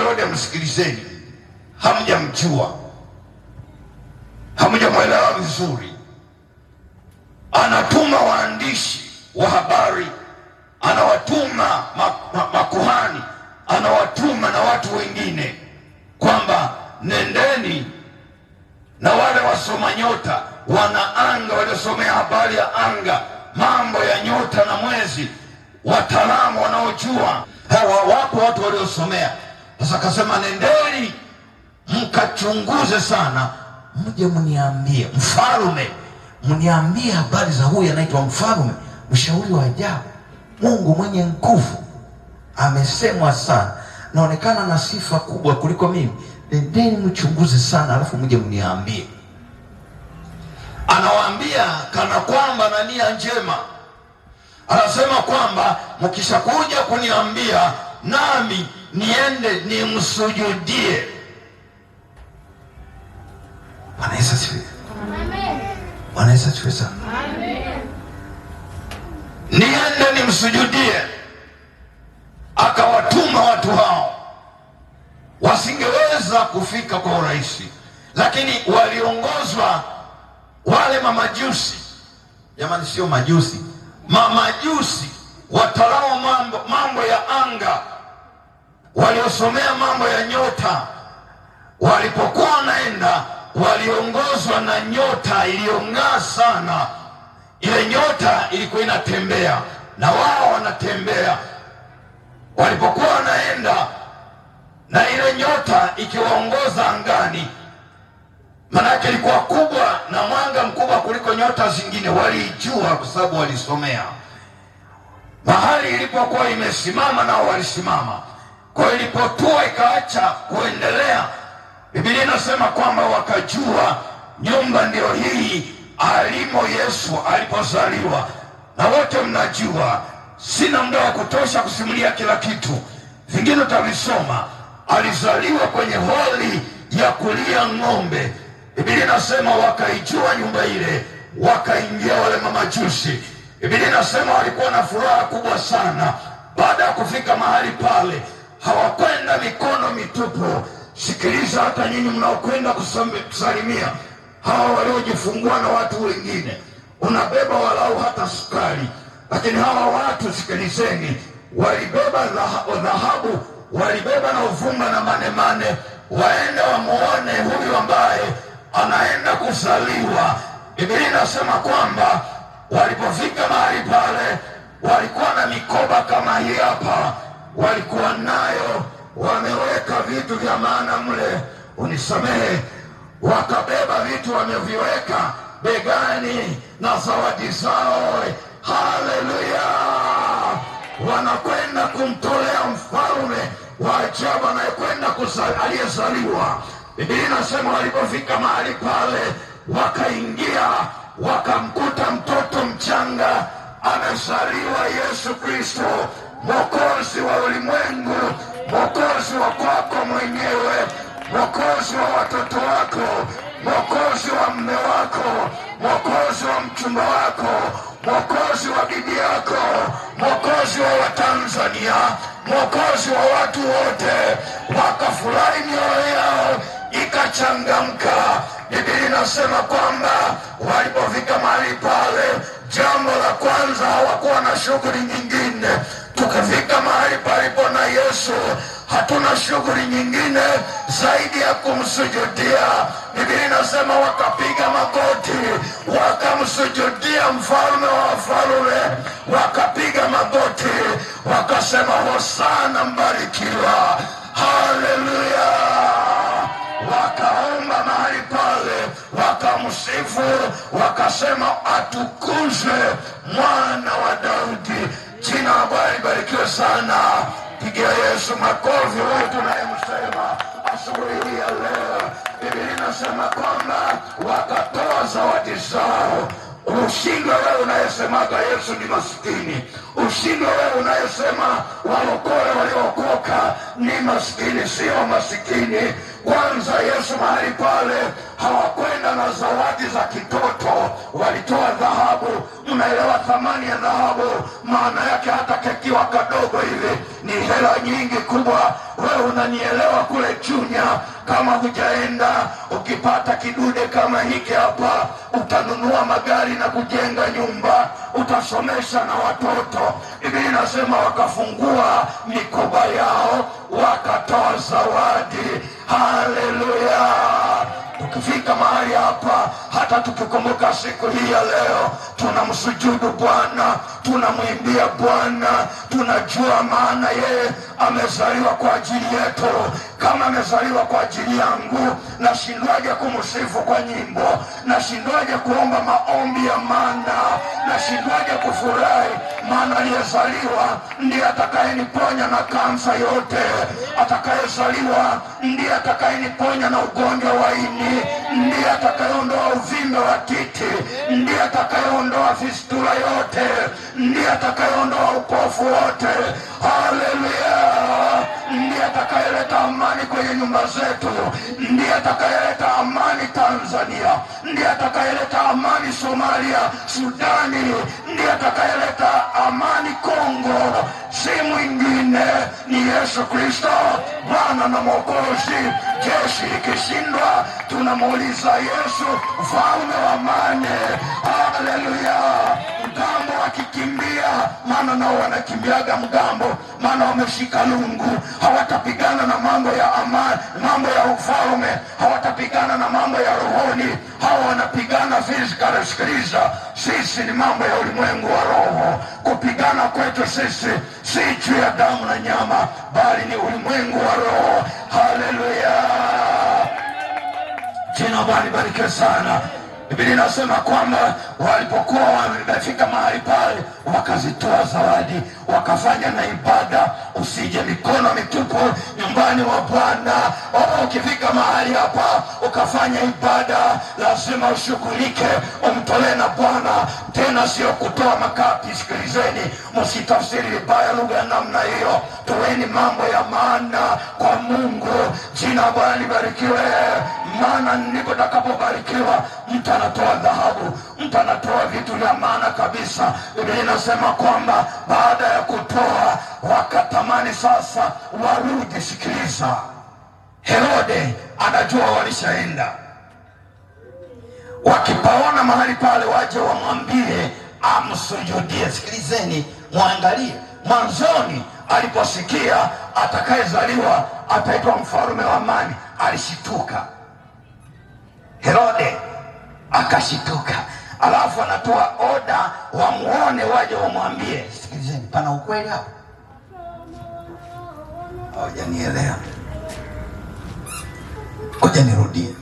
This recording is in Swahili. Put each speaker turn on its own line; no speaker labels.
Herode, msikilizeni, hamjamjua, hamjamwelewa vizuri. Anatuma waandishi wa habari, anawatuma makuhani, anawatuma na watu wengine kwamba nendeni na wale wasoma nyota, wanaanga, waliosomea habari ya anga, mambo ya nyota na mwezi, wataalamu wanaojua. Hawa wapo watu waliosomea. Sasa akasema nendeni mkachunguze sana, mje mniambie, mfalme, mniambie habari za huyu anaitwa mfalme, mshauri wa ajabu, Mungu mwenye nguvu, amesemwa sana, naonekana na sifa kubwa kuliko mimi. Nendeni mchunguze sana, alafu mje mniambie. Anawaambia kana kwamba na nia njema. Anasema kwamba mkishakuja kuniambia, nami niende nimsujudie. Bwana Yesu asifiwe. Amen. Bwana Yesu asifiwe sana. Amen. Niende nimsujudie. Akawatuma watu hao. Wasingeweza kufika kwa urahisi, lakini waliongozwa wale mamajusi. Jamani, sio majusi, mamajusi, wataalamu mambo ya anga, waliosomea mambo ya nyota. Walipokuwa wanaenda, waliongozwa na nyota iliyong'aa sana. Ile nyota ilikuwa inatembea na wao wanatembea. Walipokuwa wanaenda na ile nyota ikiwaongoza angani, manake ilikuwa kubwa na mwanga mkubwa kuliko nyota zingine, walijua kwa sababu walisomea. Mahali ilipokuwa imesimama nao walisimama. Kwa ilipotua ikaacha kuendelea, Biblia inasema kwamba wakajua nyumba ndio hii alimo Yesu alipozaliwa. Na wote mnajua, sina muda wa kutosha kusimulia kila kitu, vingine utavisoma. Alizaliwa kwenye holi ya kulia ng'ombe. Biblia inasema wakaijua nyumba ile, wakaingia wale mamajusi. Biblia inasema walikuwa na furaha kubwa sana. Baada ya kufika mahali pale, hawakwenda mikono mitupu. Sikiliza, hata nyinyi mnaokwenda kusalimia hawa waliojifungua na watu wengine, unabeba walau hata sukari. Lakini hawa watu, sikilizeni, walibeba dhahabu, walibeba na uvumba na manemane, waende wamuone huyu ambaye anaenda kuzaliwa. Biblia inasema kwamba walipofika mahali pale, walikuwa na mikoba kama hii hapa, walikuwa nayo, wameweka vitu vya maana mle, unisamehe, wakabeba vitu wameviweka begani na zawadi zao. Haleluya! Wanakwenda kumtolea mfalme wa ajabu anayekwenda aliyezaliwa. Biblia inasema walipofika mahali pale, wakaingia, wakamkuta mtoto mchanga amezaliwa, Yesu Kristo, Mwokozi wa ulimwengu, Mwokozi wa kwako mwenyewe, Mwokozi wa watoto wako, Mwokozi wa mme wako, Mwokozi wa mchumba wako, Mwokozi wa bibi yako, Mwokozi wa Watanzania, Mwokozi wa watu wote. Wakafurahi, mioyo yao ikachangamka. Biblia inasema kwamba walipofika mahali pale, jambo la kwanza, hawakuwa na shughuli nyingine. Tukifika mahali palipo na Yesu, hatuna shughuli nyingine zaidi ya kumsujudia. Biblia inasema wakapiga magoti, wakamsujudia mfalme wa wafalme, wakapiga magoti, wakasema hosana, mbarikiwa, haleluya. Wakaomba mahali pale, wakamsifu, wakasema atukuzwe mwana wa Daudi. Jina la Bwana libarikiwe sana. Pigia Yesu makofi wewe tunayemsema asubuhi hii ya leo. Biblia inasema kwamba wakatoa zawadi zao. Ushindwe wewe unayesemaga Yesu ni masikini. Ushindwe wewe unayesema walokole waliokoka ni masikini. Sio masikini. Kwanza Yesu mahali pale hawakwenda na zawadi za kitoto, walitoa dhahabu. Mnaelewa thamani ya dhahabu? Maana yake hata kekiwa kadogo hivi ni hela nyingi kubwa. Wewe unanielewa? Kule Chunya kama hujaenda, ukipata kidude kama hiki hapa, utanunua magari na kujenga nyumba, utasomesha na watoto. Biblia inasema wakafungua mikoba yao wakatoa zawadi. Haleluya! Tukifika mahali hapa, hata tukikumbuka siku hii ya leo, tunamsujudu Bwana, tunamwimbia Bwana, tunajua maana yeye amezaliwa kwa ajili yetu. Kama amezaliwa kwa ajili yangu, nashindwaje kumsifu kwa nyimbo? Nashindwaje kuomba maombi ya maana? Nashindwaje kufurahi? Maana aliyezaliwa ndiye atakayeniponya na kansa yote. Atakayezaliwa ndiye atakayeniponya na ugonjwa wa ini, ndiye atakayeondoa uvimbe wa titi, ndiye atakayeondoa fistula yote, ndiye atakayeondoa upofu wote. Haleluya! Ndiye atakayeleta amani kwenye nyumba zetu, ndiye atakayeleta amani Tanzania, ndiye atakayeleta amani Somalia, Sudani, ndiye atakayeleta amani Kongo. Si mwingine, ni Yesu Kristo, Bwana na Mwokozi. Jeshi likishindwa, tunamuuliza Yesu, mfalme wa amani. Haleluya! Mgambo wakikimbia, maana nao wanakimbiaga mgambo, maana wameshika lungu. Hawatapigana na mambo ya amani, mambo ya ufalme, hawatapigana na mambo ya rohoni. Hawa wanapigana physical. Sikiliza, sisi ni mambo ya ulimwengu wa roho. Kupigana kwetu sisi si juu ya damu na nyama, bali ni ulimwengu wa roho. Haleluya! Jina Bwana libarikiwe sana. Biblia inasema kwamba walipokuwa wamefika mahali pale, wakazitoa zawadi, wakafanya na ibada. Usije mikono mitupu nyumbani mwa Bwana. Ukifika mahali hapa ukafanya ibada, lazima ushughulike, umtolee na Bwana. Tena sio kutoa makapi. Sikilizeni, msitafsiri vibaya lugha ya namna hiyo. Toeni mambo ya maana kwa Mungu. Jina Bwana libarikiwe. Maana ndipo takapobarikiwa. Mtu anatoa dhahabu, mtu anatoa vitu vya maana kabisa. Biblia inasema kwamba baada ya kutoa wakatamani sasa warudi. Sikiliza, Herode anajua walishaenda. Wakipaona mahali pale, waje wamwambie amsujudie. Sikilizeni, mwangalie. Mwanzoni aliposikia atakayezaliwa ataitwa mfalme wa amani, alishituka. Herode akashituka, alafu anatoa oda wamuone, waje wamwambie. Sikilizeni, pana ukweli hapo? Hawajanielewa. Ngoja nirudie.